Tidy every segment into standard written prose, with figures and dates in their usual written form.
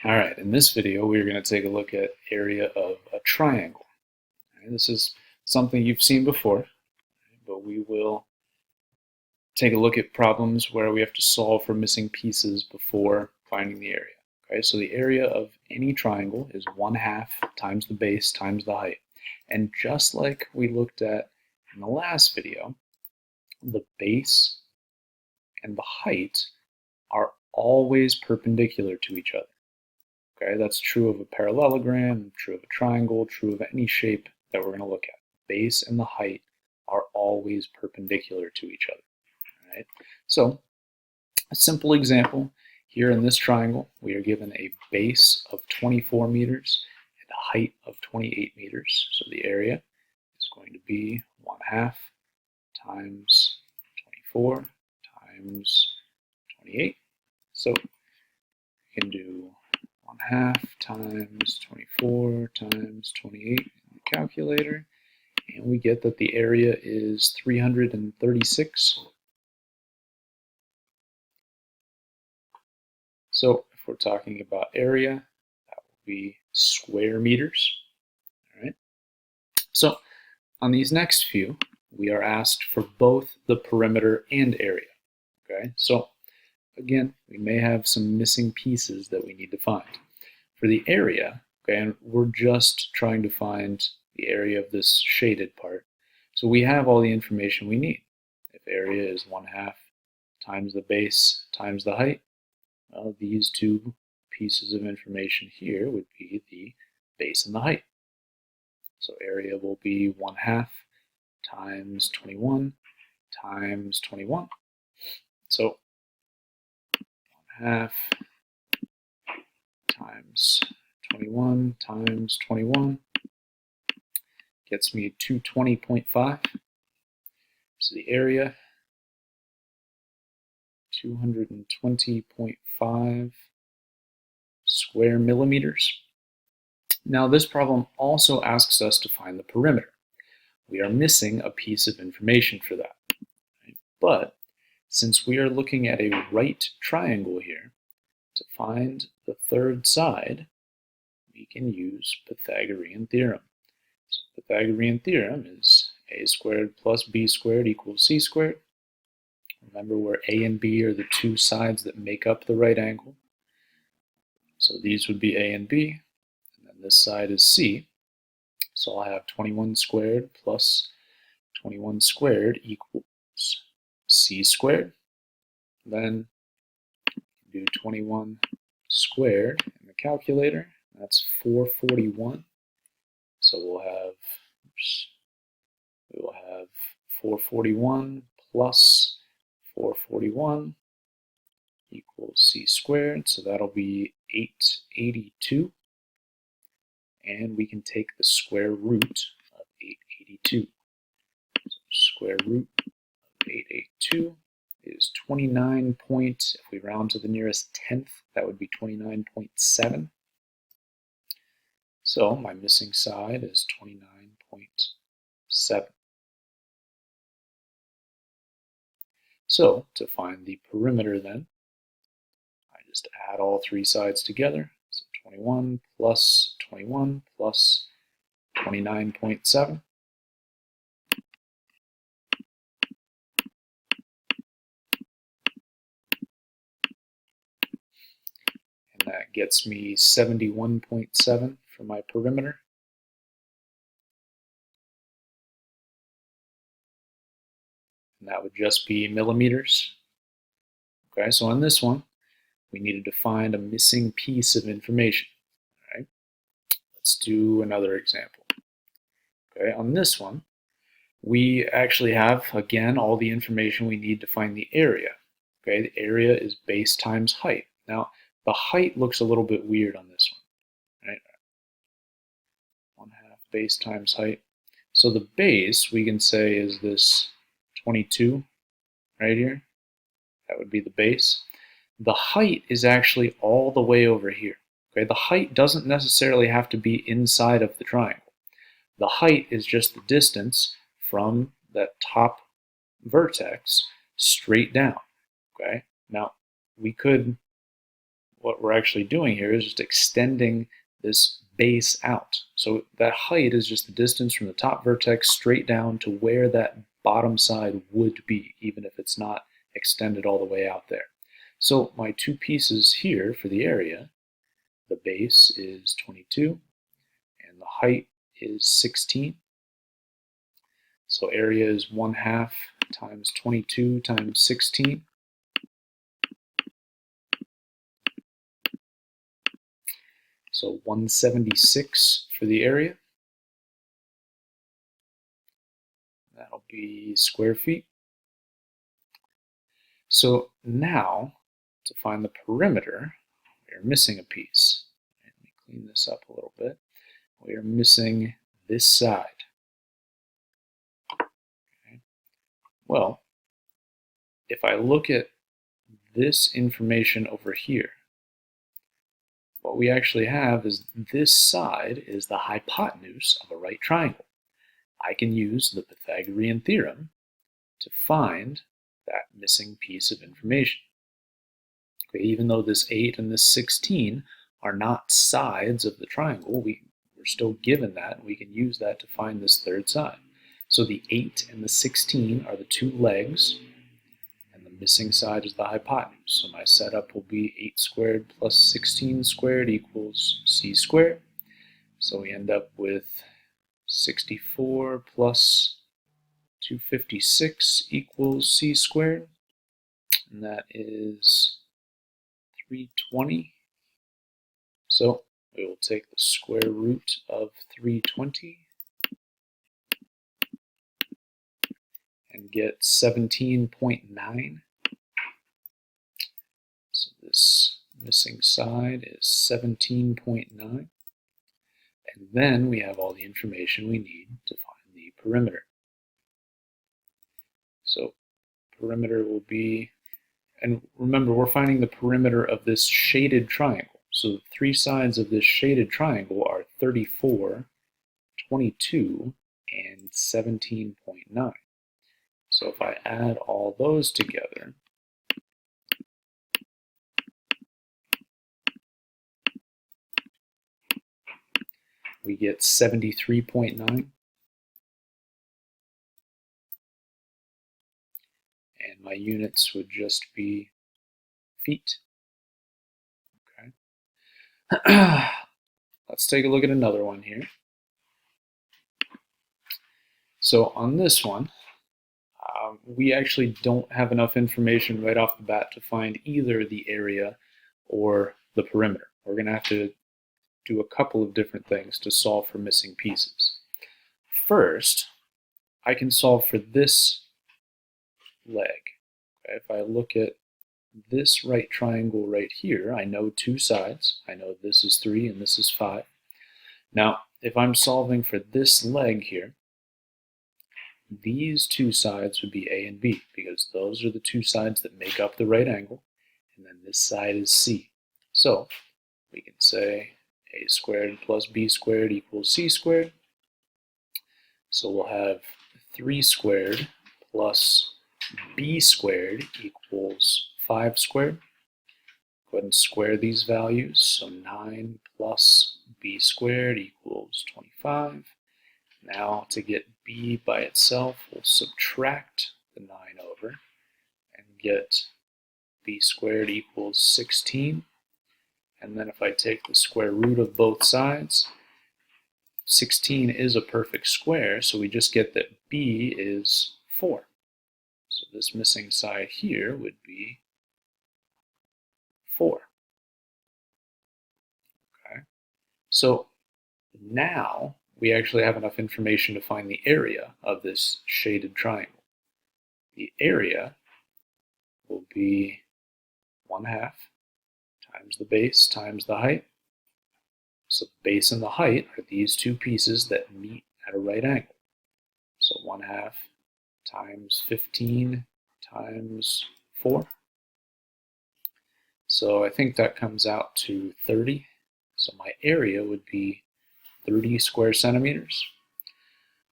All right, in this video, we're going to take a look at area of a triangle. Okay, this is something you've seen before, but we will take a look at problems where we have to solve for missing pieces before finding the area. Okay, so the area of any triangle is 1/2 times the base times the height. And just like we looked at in the last video, the base and the height are always perpendicular to each other. Okay, that's true of a parallelogram, true of a triangle, true of any shape that we're going to look at. Base and the height are always perpendicular to each other. Right? So, a simple example here in this triangle, we are given a base of 24 meters and a height of 28 meters. So the area is going to be 1/2 times 24 times 28. So we can do 1/2 times 24 times 28 in the calculator, and we get that the area is 336. So if we're talking about area, that will be square meters. All right. So on these next few, we are asked for both the perimeter and area. Okay. So again, we may have some missing pieces that we need to find. For the area, okay, and we're just trying to find the area of this shaded part. So we have all the information we need. If area is 1/2 times the base times the height, well, these two pieces of information here would be the base and the height. So area will be 1/2 times 21 times 21. So 1/2 times 21 times 21 gets me 220.5. So the area, 220.5 square millimeters. Now this problem also asks us to find the perimeter. We are missing a piece of information for that. Right? But since we are looking at a right triangle here, to find the third side, we can use Pythagorean theorem. So Pythagorean theorem is a squared plus b squared equals c squared. Remember where a and b are the two sides that make up the right angle. So these would be a and b, and then this side is c. So I'll have 21 squared plus 21 squared equals c squared. Then do 21 squared in the calculator. That's 441. So we'll have 441 plus 441 equals c squared. So that'll be 882. And we can take the square root of 882. So square root of 882 is 29 point, if we round to the nearest tenth, that would be 29.7. So my missing side is 29.7. So to find the perimeter then, I just add all three sides together. So 21 plus 21 plus 29.7. That gets me 71.7 for my perimeter. And that would just be millimeters. Okay, so on this one, we needed to find a missing piece of information. All right, let's do another example. Okay, on this one, we actually have, again, all the information we need to find the area. Okay, the area is base times height. Now, the height looks a little bit weird on this one, right? 1/2 base times height. So the base, we can say, is this 22 right here. That would be the base. The height is actually all the way over here. Okay, the height doesn't necessarily have to be inside of the triangle. The height is just the distance from that top vertex straight down. Okay, now we could what we're actually doing here is just extending this base out. So that height is just the distance from the top vertex straight down to where that bottom side would be, even if it's not extended all the way out there. So my two pieces here for the area, the base is 22 and the height is 16. So area is 1/2 times 22 times 16. So 176 for the area. That'll be square feet. So now, to find the perimeter, we are missing a piece. Let me clean this up a little bit. We are missing this side. Okay. Well, if I look at this information over here, what we actually have is this side is the hypotenuse of a right triangle. I can use the Pythagorean theorem to find that missing piece of information. Okay, even though this 8 and this 16 are not sides of the triangle, we're still given that, and we can use that to find this third side. So the 8 and the 16 are the two legs, and the missing side is the hypotenuse. So my setup will be 8 squared plus 16 squared equals c squared. So we end up with 64 plus 256 equals c squared, and that is 320. So we will take the square root of 320 and get 17.9. So this missing side is 17.9. And then we have all the information we need to find the perimeter. So perimeter will be, and remember, we're finding the perimeter of this shaded triangle. So the three sides of this shaded triangle are 34, 22, and 17.9. So if I add all those together, we get 73.9. And my units would just be feet. Okay. Let's take a look at another one here. So on this one, we actually don't have enough information right off the bat to find either the area or the perimeter. We're going to have to do a couple of different things to solve for missing pieces. First, I can solve for this leg. Okay, if I look at this right triangle right here, I know two sides. I know this is 3 and this is 5. Now, if I'm solving for this leg here, these two sides would be A and B, because those are the two sides that make up the right angle, and then this side is C. So we can say A squared plus B squared equals C squared. So we'll have 3 squared plus B squared equals 5 squared. Go ahead and square these values. So 9 plus B squared equals 25. Now to get B by itself, we'll subtract the 9 over and get B squared equals 16. And then if I take the square root of both sides, 16 is a perfect square, so we just get that B is 4. So this missing side here would be 4. Okay. So now we actually have enough information to find the area of this shaded triangle. The area will be 1/2 times the base times the height. So the base and the height are these two pieces that meet at a right angle. So 1/2 times 15 times 4. So I think that comes out to 30. So my area would be 30 square centimeters.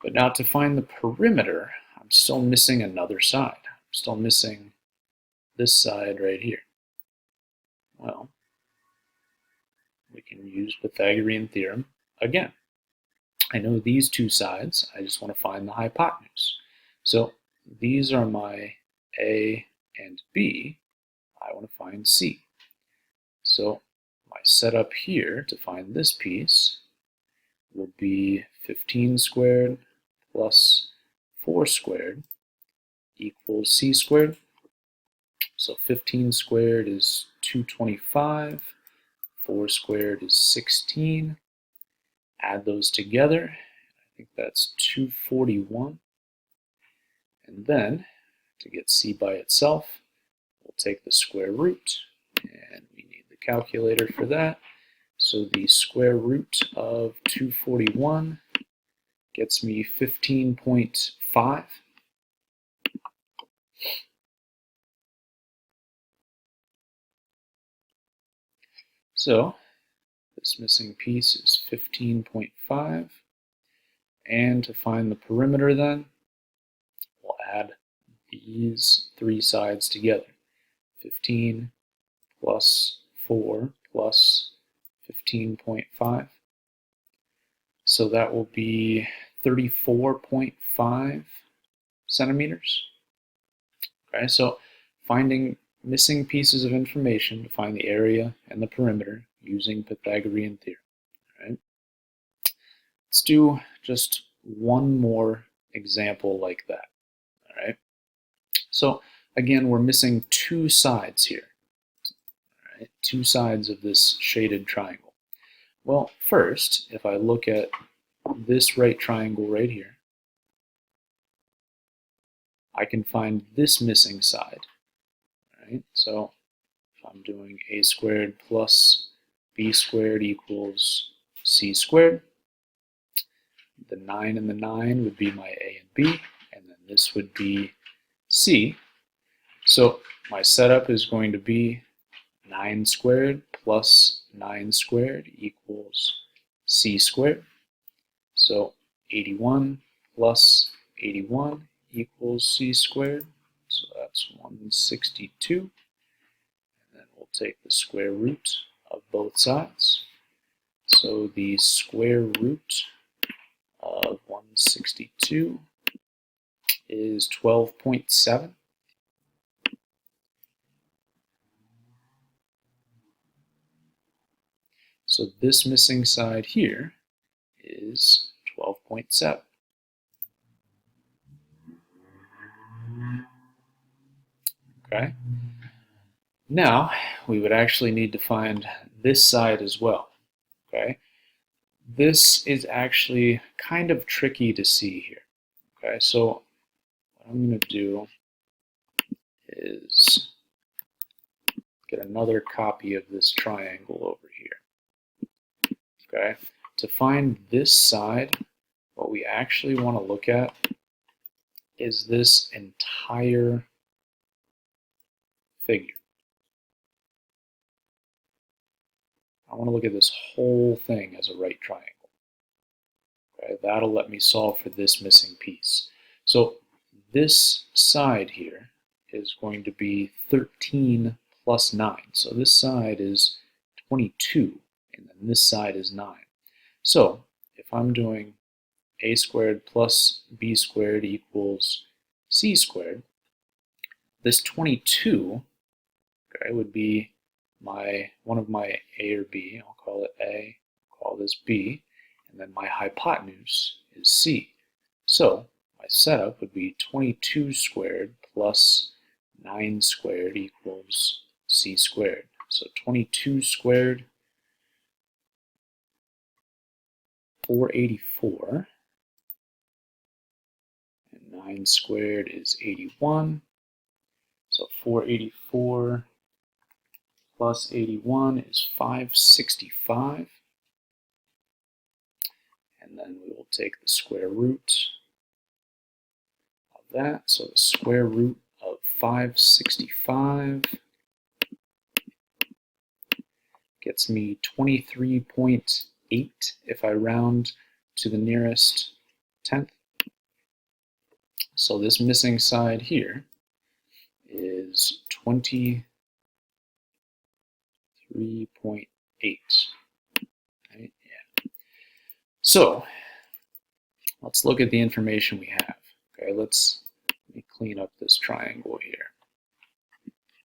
But now to find the perimeter, I'm still missing another side. I'm still missing this side right here. Well, we can use Pythagorean theorem again. I know these two sides, I just want to find the hypotenuse. So these are my A and B, I want to find C. So my setup here to find this piece will be 15 squared plus 4 squared equals C squared. So 15 squared is 225, 4 squared is 16. Add those together, I think that's 241. And then, to get C by itself, we'll take the square root, and we need the calculator for that. So the square root of 241 gets me 15.5. So this missing piece is 15.5. And to find the perimeter then, we'll add these three sides together. 15 plus 4 plus 15.5. So that will be 34.5 centimeters. Okay, so finding missing pieces of information to find the area and the perimeter using Pythagorean theorem. Right? Let's do just one more example like that. All right. So again, we're missing two sides here. All right? Two sides of this shaded triangle. Well, first, if I look at this right triangle right here, I can find this missing side. Right? So if I'm doing a squared plus b squared equals c squared, the 9 and the 9 would be my a and b, and then this would be c. So my setup is going to be 9 squared plus 9 squared equals c squared. So 81 plus 81 equals c squared. So that's 162. And then we'll take the square root of both sides. So the square root of 162 is 12.7. So this missing side here is 12.7. Okay. Now, we would actually need to find this side as well. Okay. This is actually kind of tricky to see here. Okay, so what I'm going to do is get another copy of this triangle over here. Okay, to find this side, what we actually want to look at is this entire figure. I want to look at this whole thing as a right triangle. Okay, that'll let me solve for this missing piece. So this side here is going to be 13 plus 9. So this side is 22, and then this side is 9. So if I'm doing a squared plus b squared equals c squared, this 22, okay, would be one of my a or b. I'll call it a, call this b, and then my hypotenuse is c. So my setup would be 22 squared plus 9 squared equals c squared. So 22 squared, 484, and 9 squared is 81. So 484 plus 81 is 565. And then we will take the square root of that. So the square root of 565 gets me 23.8 if I round to the nearest tenth. So this missing side here is 23.8. So let's look at the information we have. Okay, let me clean up this triangle here.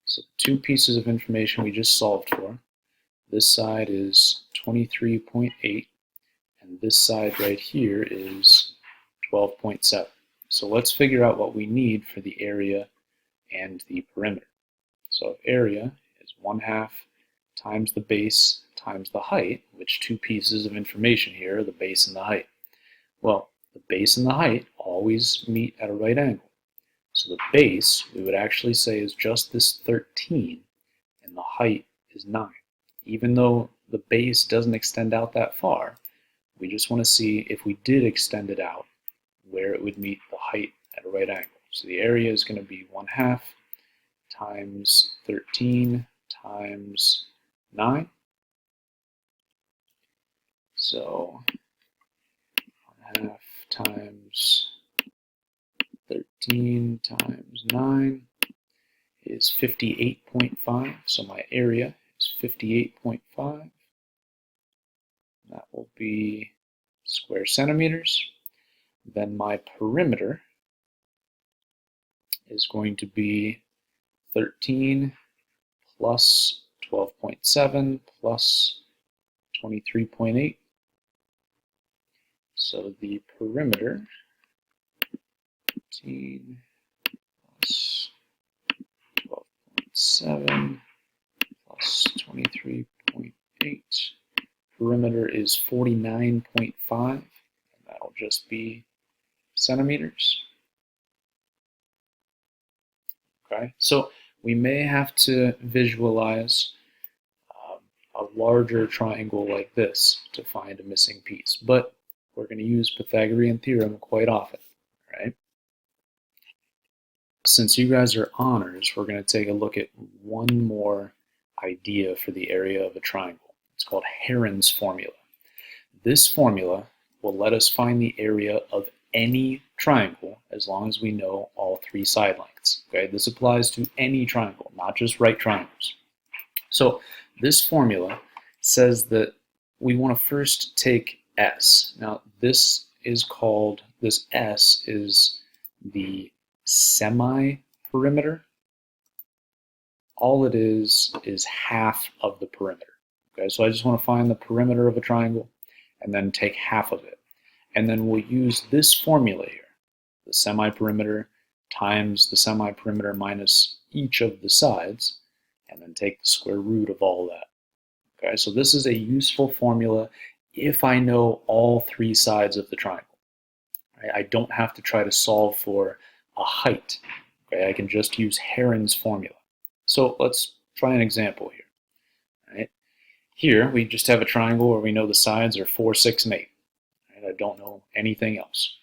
So two pieces of information we just solved for. This side is 23.8, and this side right here is 12.7. So let's figure out what we need for the area and the perimeter. So if area is 1/2 times the base times the height, which two pieces of information here are the base and the height. Well, the base and the height always meet at a right angle. So the base, we would actually say, is just this 13, and the height is 9. Even though the base doesn't extend out that far, we just want to see if we did extend it out, where it would meet the height at a right angle. So the area is going to be 1/2 times 13 times 9. So 1/2 times 13 times 9 is 58.5. So my area is 58.5. That will be square centimeters. Then my perimeter is going to be 13 plus 12.7 plus 23.8. So the perimeter, 13 plus 12.7 plus 23.8. Perimeter is 49.5, and that'll just be centimeters. Okay, so we may have to visualize a larger triangle like this to find a missing piece, but we're going to use Pythagorean theorem quite often, right? Since you guys are honors, we're going to take a look at one more idea for the area of a triangle. It's called Heron's formula. This formula will let us find the area of any triangle as long as we know all three side lengths. Okay, this applies to any triangle, not just right triangles. So this formula says that we want to first take S. Now this S is the semi-perimeter. All it is half of the perimeter. Okay, so I just want to find the perimeter of a triangle and then take half of it. And then we'll use this formula here, the semi-perimeter times the semi-perimeter minus each of the sides, and then take the square root of all that. Okay, so this is a useful formula if I know all three sides of the triangle. Right? I don't have to try to solve for a height. Okay, I can just use Heron's formula. So let's try an example here. Right? Here we just have a triangle where we know the sides are 4, 6, and 8. Right? I don't know anything else.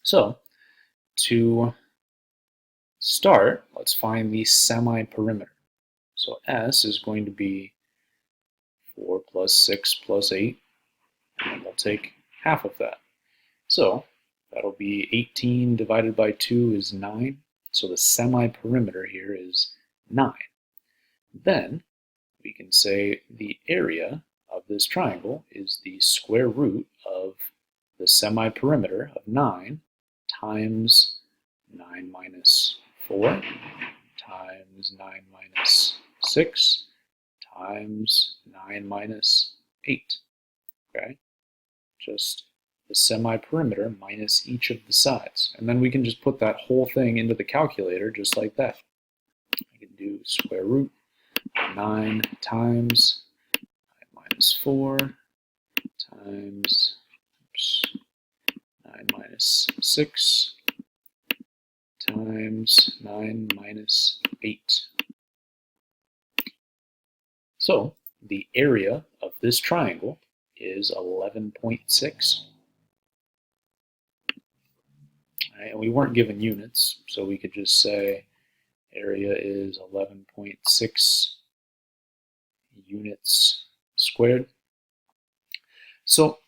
So to start, let's find the semi-perimeter. So S is going to be 4 plus 6 plus 8, and we'll take half of that. So that'll be 18 divided by 2 is 9. So the semi-perimeter here is 9. Then we can say the area of this triangle is the square root of the semi-perimeter of 9 times 9 minus 4 times 9 minus 6 times 9 minus 8. Okay? Just the semi-perimeter minus each of the sides. And then we can just put that whole thing into the calculator just like that. I can do square root 9 times 9 minus 4 times 9 minus 6 times 9 minus 8. So the area of this triangle is 11.6. Right, and we weren't given units, so we could just say area is 11.6 units squared. So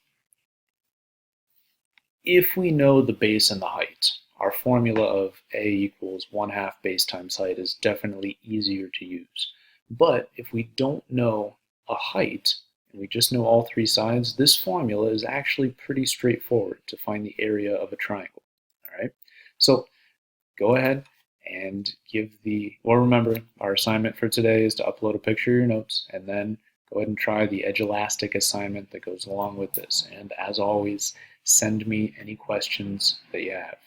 if we know the base and the height, our formula of A equals 1/2 base times height is definitely easier to use. But if we don't know a height and we just know all three sides, this formula is actually pretty straightforward to find the area of a triangle. All right, so go ahead and remember, our assignment for today is to upload a picture of your notes, and then go ahead and try the edge elastic assignment that goes along with this. And as always, send me any questions that you have.